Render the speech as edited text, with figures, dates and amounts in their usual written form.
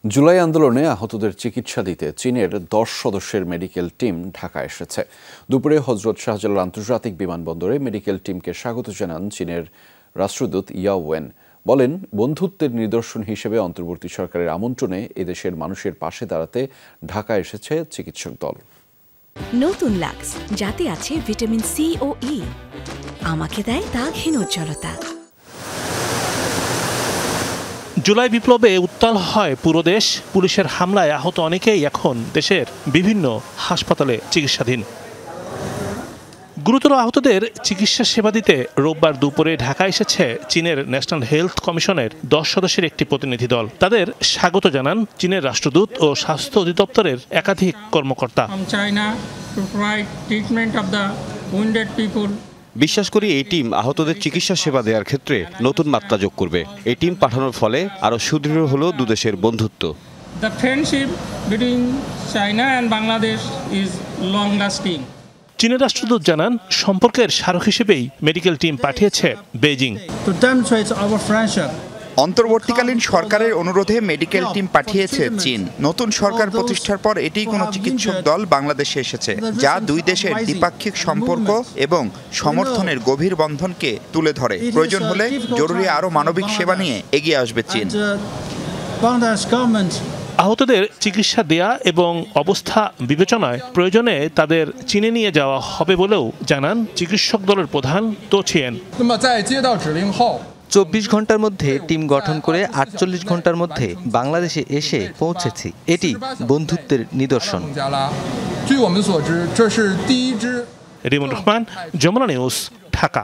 জুলাই আন্দোলনে আহতদের চিকিৎসা দিতে চীনের 10 সদস্যের মেডিকেল টিম ঢাকা এসেছে। দুপুরে হজরত শাহজালাল আন্তর্জাতিক বিমানবন্দরে মেডিকেল টিমকে স্বাগত জানান চীনের রাষ্ট্রদূত ইয়াও ওয়েন। বলেন, বন্ধুত্বের নিদর্শন হিসেবে অন্তর্বর্তী সরকারের আমন্ত্রণে এদেশের মানুষের পাশে দাঁড়াতে ঢাকা এসেছে চিকিৎসক দল। নতুন লাক্স, যাতে আছে ভিটামিন সি ও ই, আমাকে দেয় দাগহীন উজ্জ্বলতা। জুলাই বিপ্লবে উত্তাল হয় পুরো দেশ। পুলিশের হামলায় আহত অনেকেই এখন দেশের বিভিন্ন হাসপাতালে চিকিৎসাধীন। গুরুতর আহতদের চিকিৎসা সেবা দিতে রোববার দুপুরে ঢাকা এসেছে চীনের ন্যাশনাল হেলথ কমিশনের 10 সদস্যের একটি প্রতিনিধি দল। তাদের স্বাগত জানান চীনের রাষ্ট্রদূত ও স্বাস্থ্য অধিদপ্তরের একাধিক কর্মকর্তা। বিশ্বাস করি এই টিম আহতদের চিকিৎসা সেবা দেওয়ার ক্ষেত্রে নতুন মাত্রা যোগ করবে। এই টিম পাঠানোর ফলে আরও সুদৃঢ় হলো দুদেশের বন্ধুত্ব। The friendship between China and Bangladesh is long lasting. চীনের রাষ্ট্রদূত জানান, সম্পর্কের স্মারক হিসেবেই মেডিকেল টিম পাঠিয়েছে বেইজিং। অন্তর্বর্তীকালীন সরকারের অনুরোধে মেডিকেল টিম পাঠিয়েছে চীন। নতুন সরকার প্রতিষ্ঠার পর এটি কোনো চিকিৎসক দল বাংলাদেশে এসেছে, যা দুই দেশের দ্বিপাক্ষিক সম্পর্ক এবং সমর্থনের গভীর বন্ধনকে তুলে ধরে। প্রয়োজন হলে জরুরি আরও মানবিক সেবা নিয়ে এগিয়ে আসবে চীন। আহতদের চিকিৎসা দেয়া এবং অবস্থা বিবেচনায় প্রয়োজনে তাদের চীনে নিয়ে যাওয়া হবে বলেও জানান চিকিৎসক দলের প্রধান তো ছিয়েন। 24 ঘন্টার মধ্যে টিম গঠন করে 48 ঘন্টার মধ্যে বাংলাদেশে এসে পৌঁছেছি। এটি বন্ধুত্বের নিদর্শন। রিমন রহমান, যমুনা নিউজ, ঢাকা।